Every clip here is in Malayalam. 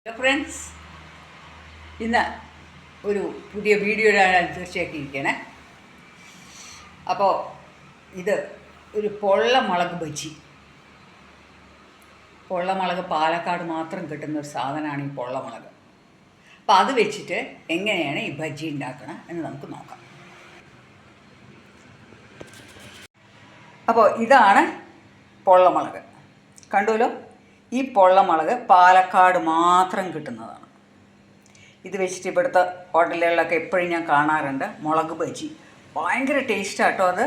ഹലോ ഫ്രണ്ട്സ്, ഇന്ന് ഒരു പുതിയ വീഡിയോയിലാണ് തീർച്ചയാക്കിയിരിക്കണേ. അപ്പോൾ ഇത് ഒരു പൊള്ളമുളക് ബജി. പൊള്ളമുളക് പാലക്കാട് മാത്രം കിട്ടുന്ന ഒരു സാധനമാണ് ഈ പൊള്ളമുളക്. അപ്പോൾ അത് വെച്ചിട്ട് എങ്ങനെയാണ് ഈ ബജി ഉണ്ടാക്കണം എന്ന് നമുക്ക് നോക്കാം. അപ്പോൾ ഇതാണ് പൊള്ളമുളക്, കണ്ടുവല്ലോ. ഈ പൊള്ളമുളക് പാലക്കാട് മാത്രം കിട്ടുന്നതാണ്. ഇത് വെച്ചിട്ട് ഇവിടുത്തെ ഹോട്ടലുകളിലൊക്കെ എപ്പോഴും ഞാൻ കാണാറുണ്ട് മുളക് ബജി. ഭയങ്കര ടേസ്റ്റാട്ടോ അത്.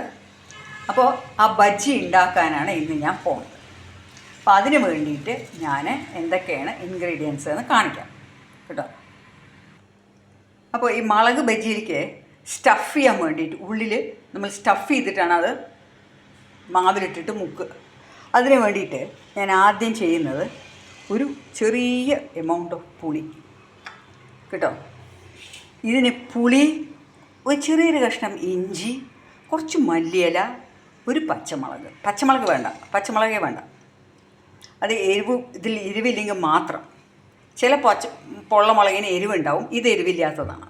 അപ്പോൾ ആ ബജി ഉണ്ടാക്കാനാണ് ഇന്ന് ഞാൻ പോകുന്നത്. അപ്പോൾ അതിന് വേണ്ടിയിട്ട് ഞാൻ എന്തൊക്കെയാണ് ഇൻഗ്രീഡിയൻസ് എന്ന് കാണിക്കാം കേട്ടോ. അപ്പോൾ ഈ മുളക് ബജിയിലേക്ക് സ്റ്റഫ് ചെയ്യാൻ വേണ്ടിയിട്ട് ഉള്ളിൽ നമ്മൾ സ്റ്റഫ് ചെയ്തിട്ടാണ് അത് മാവിലിട്ടിട്ട് മുക്കുക. അതിന് വേണ്ടിയിട്ട് ഞാൻ ആദ്യം ചെയ്യുന്നത് ഒരു ചെറിയ എമൗണ്ട് ഓഫ് പുളി കേട്ടോ. ഇതിന് പുളി, ഒരു ചെറിയൊരു കഷ്ണം ഇഞ്ചി, കുറച്ച് മല്ലിയില, ഒരു പച്ചമുളക് പച്ചമുളകേ വേണ്ട. അത് ഇതിൽ എരിവില്ലെങ്കിൽ മാത്രം. ചില പൊള്ളമുളകിന് എരിവുണ്ടാവും, ഇത് എരിവില്ലാത്തതാണ്.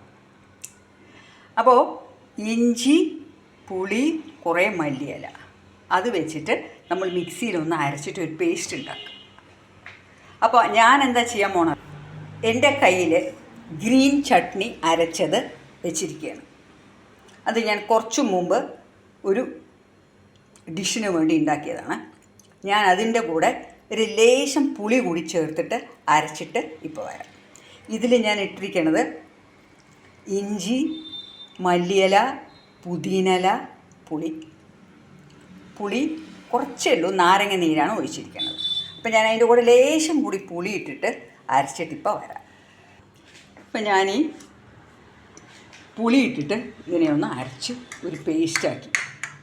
അപ്പോൾ ഇഞ്ചി, പുളി, കുറേ മല്ലിയില, അത് വെച്ചിട്ട് നമ്മൾ മിക്സിയിലൊന്ന് അരച്ചിട്ട് ഒരു പേസ്റ്റ് ഉണ്ടാക്കുക. അപ്പോൾ ഞാൻ എന്താ ചെയ്യാൻ പോണത്, എൻ്റെ കയ്യിൽ ഗ്രീൻ ചട്നി അരച്ചത് വെച്ചിരിക്കുകയാണ്. അത് ഞാൻ കുറച്ചു മുമ്പ് ഒരു ഡിഷിന് വേണ്ടി ഉണ്ടാക്കിയതാണ്. ഞാൻ അതിൻ്റെ കൂടെ ഒരു ലേശം പുളി കൂടി ചേർത്തിട്ട് അരച്ചിട്ട് ഇപ്പോൾ വരാം. ഇതിൽ ഞാൻ ഇട്ടിരിക്കുന്നത് ഇഞ്ചി, മല്ലിയില, പുതിനയില, പുളി കുറച്ചേ ഉള്ളൂ, നാരങ്ങ നീരാണ് ഒഴിച്ചിരിക്കുന്നത്. അപ്പം ഞാൻ അതിൻ്റെ കൂടെ ലേശം കൂടി പുളി ഇട്ടിട്ട് അരച്ചിട്ടിപ്പോൾ വരാം. അപ്പം ഞാൻ ഈ പുളി ഇട്ടിട്ട് ഇതിനെ ഒന്ന് അരച്ച് ഒരു പേസ്റ്റാക്കി.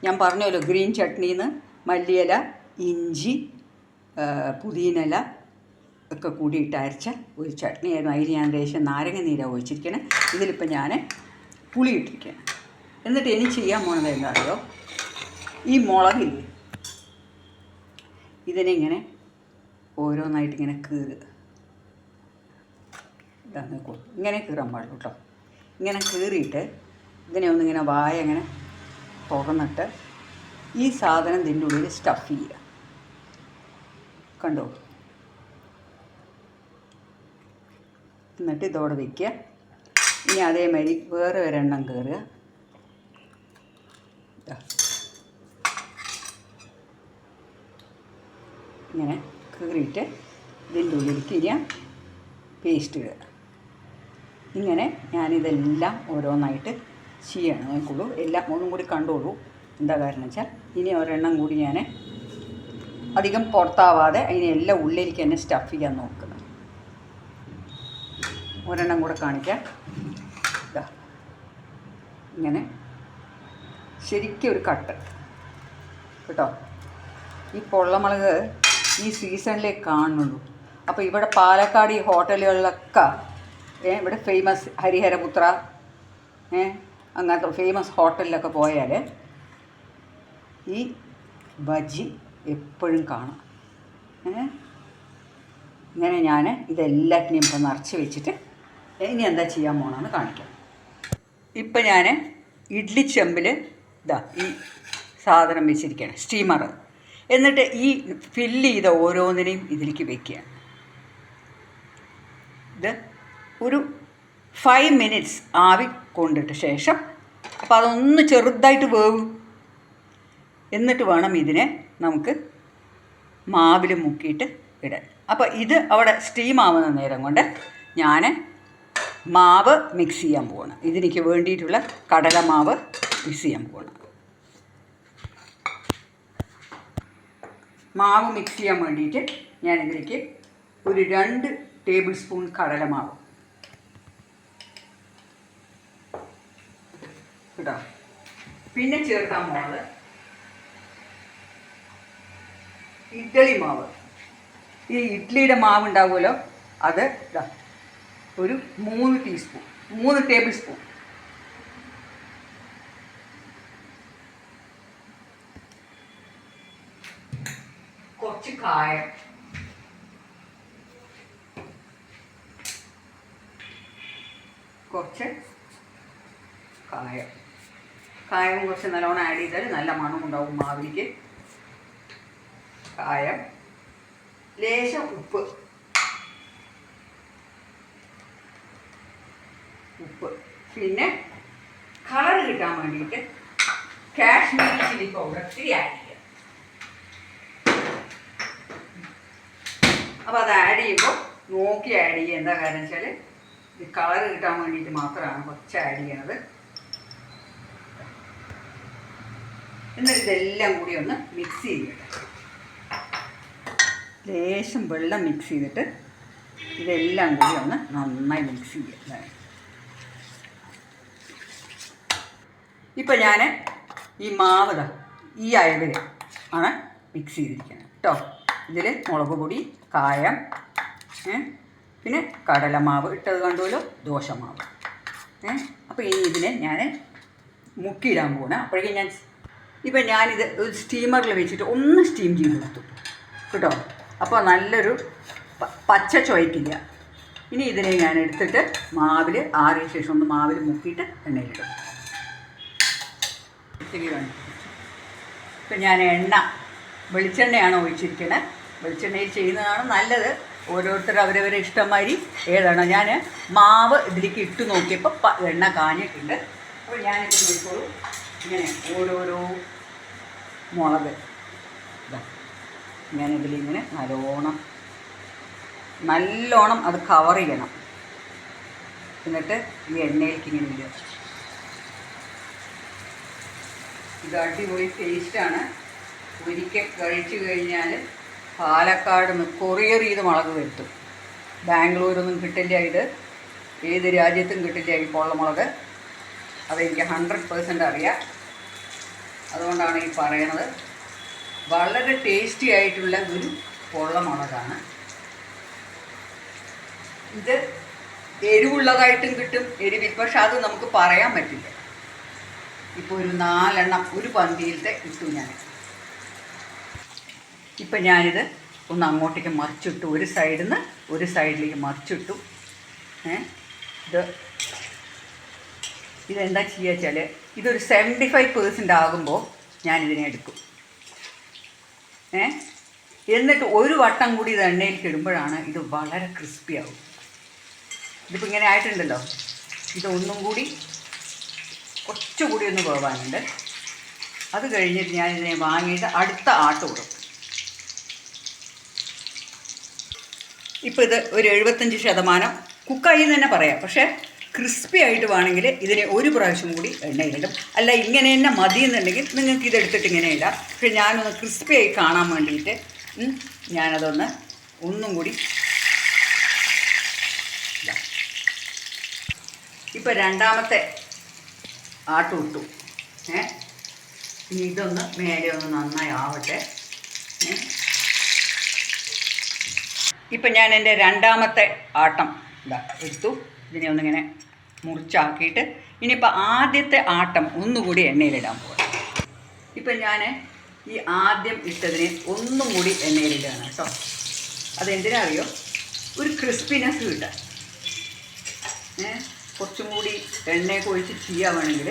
ഞാൻ പറഞ്ഞല്ലോ, ഗ്രീൻ ചട്നിന്ന് മല്ലിയില, ഇഞ്ചി, പുതിനയില ഒക്കെ കൂടിയിട്ട് അരച്ച ഒരു ചട്നിയായിരുന്നു. അതിൽ ഞാൻ ലേശം നാരങ്ങ നീരാണ് ഒഴിച്ചിരിക്കണം. ഇതിലിപ്പോൾ ഞാൻ പുളി ഇട്ടിരിക്കുകയാണ്. എന്നിട്ട് ഇനി ചെയ്യാൻ പോണത് എന്താണെന്നറിയോ, ഈ മുളകില്ലേ ഇതിനിങ്ങനെ ഓരോന്നായിട്ട് ഇങ്ങനെ കീറുക. ഇങ്ങനെ കീറാൻ പാടുള്ളൂ കേട്ടോ. ഇങ്ങനെ കീറിയിട്ട് ഇതിനെ ഒന്നിങ്ങനെ വായ അങ്ങനെ തുറന്നിട്ട് ഈ സാധനം ഇതിൻ്റെ ഉള്ളിൽ സ്റ്റഫ് ചെയ്യുക. കണ്ടോ? എന്നിട്ട് ഇതോടെ വയ്ക്കുക. ഇനി അതേമാതിരി വേറെ ഒരെണ്ണം കീറുക. ഇങ്ങനെ കീറിയിട്ട് ഇതിൻ്റെ ഉള്ളിലേക്ക് ഇരിയാൻ പേസ്റ്റ് ഇടുക. ഇങ്ങനെ ഞാനിതെല്ലാം ഓരോന്നായിട്ട് ചെയ്യണം നോക്കുള്ളൂ. എല്ലാം ഒന്നും കൂടി കണ്ടോളൂ. എന്താ കാരണം വെച്ചാൽ ഇനി ഒരെണ്ണം കൂടി ഞാൻ അധികം പുറത്താവാതെ അതിനെല്ലാം ഉള്ളിലേക്ക് തന്നെ സ്റ്റഫ് ചെയ്യാൻ നോക്കുക. ഒരെണ്ണം കൂടെ കാണിക്കാം. ഇങ്ങനെ ശരിക്കും ഒരു കട്ട് കേട്ടോ. ഈ പൊള്ളമുളക് ഈ സീസണിലേക്ക് കാണുന്നുള്ളൂ. അപ്പോൾ ഇവിടെ പാലക്കാട് ഈ ഹോട്ടലുകളിലൊക്കെ ഇവിടെ ഫേമസ് ഹരിഹരപുത്ര അങ്ങനത്തെ ഫേമസ് ഹോട്ടലിലൊക്കെ പോയാൽ ഈ ബജി എപ്പോഴും കാണാം. ഇങ്ങനെ ഞാൻ ഇതെല്ലാറ്റിനെയും ഇപ്പോൾ നിറച്ച് വെച്ചിട്ട് ഇനി എന്താ ചെയ്യാൻ പോകണമെന്ന് കാണിക്കാം. ഇപ്പം ഞാൻ ഇഡ്ഡലി ചെമ്പിൽ ഈ സാധനം വെച്ചിരിക്കുകയാണ്, സ്റ്റീമർ. എന്നിട്ട് ഈ ഫില്ല് ചെയ്ത ഓരോന്നിനെയും ഇതിലേക്ക് വെക്കുകയാണ്. ഇത് ഒരു 5 മിനിറ്റ്സ് ആവി കൊണ്ടിട്ട് ശേഷം, അപ്പോൾ അതൊന്ന് ചെറുതായിട്ട് വേവും. എന്നിട്ട് വേണം ഇതിനെ നമുക്ക് മാവിൽ മുക്കിയിട്ട് ഇടാൻ. അപ്പോൾ ഇത് അവിടെ സ്റ്റീം ആവുന്ന നേരം കൊണ്ട് ഞാൻ മാവ് മിക്സ് ചെയ്യാൻ പോകണം. ഇതിലേക്ക് വേണ്ടിയിട്ടുള്ള കടലമാവ് മിക്സ് ചെയ്യാൻ പോകണം. മാവ് മിക്സ് ചെയ്യാൻ വേണ്ടിയിട്ട് ഞാനിതിലേക്ക് ഒരു 2 ടേബിൾ സ്പൂൺ കടലമാവ് കേട്ടോ. പിന്നെ ചേർക്കാൻ പോകുന്നത് ഇഡ്ഡലി മാവ്. ഈ ഇഡ്ഡലിയുടെ മാവ് ഉണ്ടാവുമല്ലോ, അത് ഒരു 3 ടേബിൾ സ്പൂൺ. കുറച്ച് കായം, കുറച്ച് കായം കുറച്ച് നല്ലോണം ആഡ് ചെയ്താൽ നല്ല മണമുണ്ടാവും മാവിലേക്ക്. കായം, ലേശം ഉപ്പ്, പിന്നെ കളർ കിട്ടാൻ വേണ്ടിയിട്ട് കാശ്മീരി ചില്ലി പൗഡർ ഇത്തിരി ആഡ് ചെയ്യുക. അപ്പോൾ അത് ആഡ് ചെയ്യുമ്പോൾ നോക്കി ആഡ് ചെയ്യുക. എന്താ കാരണം വെച്ചാൽ ഇത് കളർ കിട്ടാൻ വേണ്ടിയിട്ട് മാത്രമാണ് കുറച്ച് ആഡ് ചെയ്യണത്. എന്നിട്ട് ഇതെല്ലാം കൂടി ഒന്ന് മിക്സ് ചെയ്തിട്ട് ലേശം വെള്ളം മിക്സ് ചെയ്തിട്ട് ഇതെല്ലാം കൂടി ഒന്ന് നന്നായി മിക്സ് ചെയ്യുക. ഇപ്പം ഞാൻ ഈ മാവ് ഈ അളവിൽ ആണ് മിക്സ് ചെയ്തിരിക്കുന്നത് കേട്ടോ. ഇതിൽ മുളക് പൊടി, കായം, പിന്നെ കടലമാവ് ഇട്ടത് കണ്ടുമല്ലോ, ദോശമാവ്. അപ്പോൾ ഇനി ഇതിനെ ഞാൻ മുക്കിയിടാൻ പോകണം. അപ്പോഴേക്കും ഇപ്പം ഞാനിത് ഒരു സ്റ്റീമറിൽ വെച്ചിട്ട് ഒന്ന് സ്റ്റീം ചെയ്ത് കൊടുത്തു കേട്ടോ. അപ്പോൾ നല്ലൊരു പച്ച ചുവയ്ക്കില്ല. ഇനി ഇതിനെ ഞാൻ എടുത്തിട്ട് മാവിൽ ആറിയ ശേഷം ഒന്ന് മാവിൽ മുക്കിയിട്ട് എണ്ണയിലിടും. ഇപ്പം ഞാൻ വെളിച്ചെണ്ണയാണ് ഒഴിച്ചിരിക്കുന്നത്. വെളിച്ചെണ്ണയിൽ ചെയ്യുന്നതാണ് നല്ലത്. ഓരോരുത്തർ അവരവരെ ഇഷ്ടംമാതിരി ഏതാണോ. ഞാൻ മാവ് ഇതിലേക്ക് ഇട്ട് നോക്കിയപ്പോൾ എണ്ണ കാഞ്ഞിട്ടുണ്ട്. അപ്പോൾ ഞാനിത് നോക്കിക്കോളൂ. ഇങ്ങനെ ഓരോരോ മുളക് ഞാനിതിലിങ്ങനെ നല്ലോണം അത് കവർ ചെയ്യണം. എന്നിട്ട് ഈ എണ്ണയിലേക്ക് ഇങ്ങനെ ഇടുക. ഇത് അടിപൊളി ടേസ്റ്റാണ്. ഒരിക്കൽ കഴിച്ചു കഴിഞ്ഞാൽ പാലക്കാട് കൊറിയർ ചെയ്ത് മുളക് വരുത്തും. ബാംഗ്ലൂരൊന്നും കിട്ടില്ല ഇത്, ഏത് രാജ്യത്തും കിട്ടില്ല ഈ പൊള്ളമുളക്. അതെനിക്ക് 100% അറിയാം. അതുകൊണ്ടാണ് ഈ പറയണത്. വളരെ ടേസ്റ്റി ആയിട്ടുള്ള ഒരു പൊള്ളമുളകാണ് ഇത്. എരിവുള്ളതായിട്ടും കിട്ടും, പക്ഷെ അത് നമുക്ക് പറയാൻ പറ്റില്ല. ഇപ്പോൾ ഒരു 4 എണ്ണം ഒരു പന്തിയിലത്തെ ഇട്ടു ഞാൻ. ഇപ്പം ഞാനിത് ഒന്ന് അങ്ങോട്ടേക്ക് മറിച്ചിട്ടു. ഒരു സൈഡിൽ നിന്ന് ഒരു സൈഡിലേക്ക് മറിച്ചിട്ടു. ഇതെന്താ ചെയ്യുക വെച്ചാൽ ഇതൊരു 75% ആകുമ്പോൾ ഞാനിതിനെ എടുക്കും. എന്നിട്ട് ഒരു വട്ടം കൂടി ഇത് എണ്ണയിലേക്ക് ഇടുമ്പോഴാണ് ഇത് വളരെ ക്രിസ്പി ആവും. ഇതിപ്പോൾ ഇങ്ങനെ ആയിട്ടുണ്ടല്ലോ. ഇതൊന്നും കൂടി കുറച്ചുകൂടി ഒന്ന് വേവാനുണ്ട്. അത് കഴിഞ്ഞിട്ട് ഞാനിതിനെ വാങ്ങിയിട്ട് അടുത്ത ആട്ട് കൊടുക്കും. ഇപ്പോൾ ഇത് ഒരു 75% കുക്കായി എന്ന് തന്നെ പറയാം. പക്ഷേ ക്രിസ്പി ആയിട്ട് വേണമെങ്കിൽ ഇതിനെ ഒരു പ്രാവശ്യം കൂടി എണ്ണയിലിടും. അല്ല ഇങ്ങനെ തന്നെ മതി എന്നുണ്ടെങ്കിൽ നിങ്ങൾക്ക് ഇതെടുത്തിട്ട് ഇങ്ങനെ ഇടാം. പക്ഷെ ഞാനൊന്ന് ക്രിസ്പി ആയി കാണാൻ വേണ്ടിയിട്ട് ഞാനതൊന്ന് ഒന്നും കൂടി ഇപ്പോൾ രണ്ടാമത്തെ ആട്ട് ഇട്ടു. ഇനി ഇതൊന്ന് മേലെ ഒന്ന് നന്നായി ആവട്ടെ. ഇപ്പം ഞാൻ എൻ്റെ രണ്ടാമത്തെ ആട്ടം എടുത്തു. ഇതിനെ ഒന്നിങ്ങനെ മുറിച്ചാക്കിയിട്ട് ഇനിയിപ്പോൾ ആദ്യത്തെ ആട്ടം ഒന്നുകൂടി എണ്ണയിലിടാൻ പോകും. ഇപ്പം ഞാൻ ഈ ആദ്യം ഇട്ടതിനെ ഒന്നും കൂടി എണ്ണയിലിടുകയാണ് കേട്ടോ. അതെന്തിനാ അറിയോ? ഒരു ക്രിസ്പിനെസ് കിട്ടാൻ. കുറച്ചും കൂടി എണ്ണയൊക്കെ ഒഴിച്ച് ചെയ്യാവുകയാണെങ്കിൽ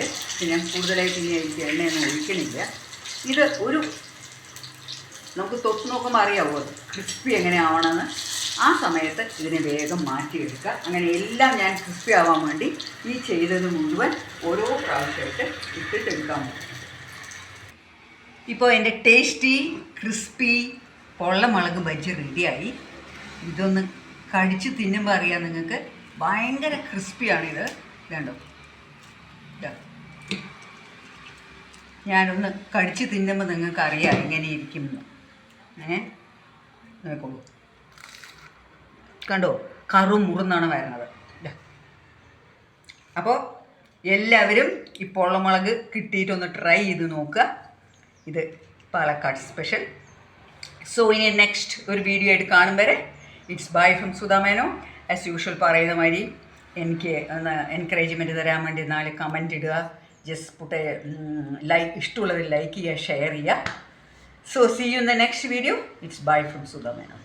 ഞാൻ കൂടുതലായിട്ട് ഇനി എനിക്ക് എണ്ണയൊന്നും ഒഴിക്കണില്ല. ഇത് ഒരു നമുക്ക് തൊട്ട് നോക്കുമ്പോൾ അറിയാവോ ക്രിസ്പി എങ്ങനെയാവണമെന്ന്. ആ സമയത്ത് ഇതിനെ വേഗം മാറ്റിയെടുക്കുക. അങ്ങനെ എല്ലാം ഞാൻ ക്രിസ്പി ആവാൻ വേണ്ടി ഈ ചെയ്തത് മുഴുവൻ ഓരോ പ്രാവശ്യമായിട്ട് ഇട്ടിട്ടെടുക്കാൻ പറ്റും. ഇപ്പോൾ എൻ്റെ ടേസ്റ്റി ക്രിസ്പി പൊള്ളമുളക് ബജ്ജി റെഡിയായി. ഇതൊന്ന് കടിച്ച് തിന്നുമ്പോൾ അറിയാം നിങ്ങൾക്ക്, ഭയങ്കര ക്രിസ്പിയാണിത്. ഇതുണ്ടോ, ഞാനൊന്ന് കടിച്ച് തിന്നുമ്പോൾ നിങ്ങൾക്ക് അറിയാം ഇങ്ങനെ ഇരിക്കുന്നു. നോക്കോളൂ, കണ്ടോ കറുമുറുന്നാണ് വരുന്നത്. അപ്പോൾ എല്ലാവരും ഈ പൊള്ളമുളക് കിട്ടിയിട്ടൊന്ന് ട്രൈ ചെയ്ത് നോക്കുക. ഇത് പാലക്കാട് സ്പെഷ്യൽ. സോ ഇനി നെക്സ്റ്റ് ഒരു വീഡിയോ ആയിട്ട് കാണും വരെ it's bye from Sudha Menon. As usual പറയുന്ന മാതിരി എനിക്ക് ഒന്ന് എൻകറേജ്മെൻറ്റ് തരാൻ വേണ്ടി 4 കമൻറ്റ് ഇടുക. ജസ്റ്റ് പുട്ട് ലൈക്ക്, ഇഷ്ടമുള്ളവർ ലൈക്ക് ചെയ്യുക, ഷെയർ ചെയ്യുക. So see you in the next video. It's bye from Sudha Menon.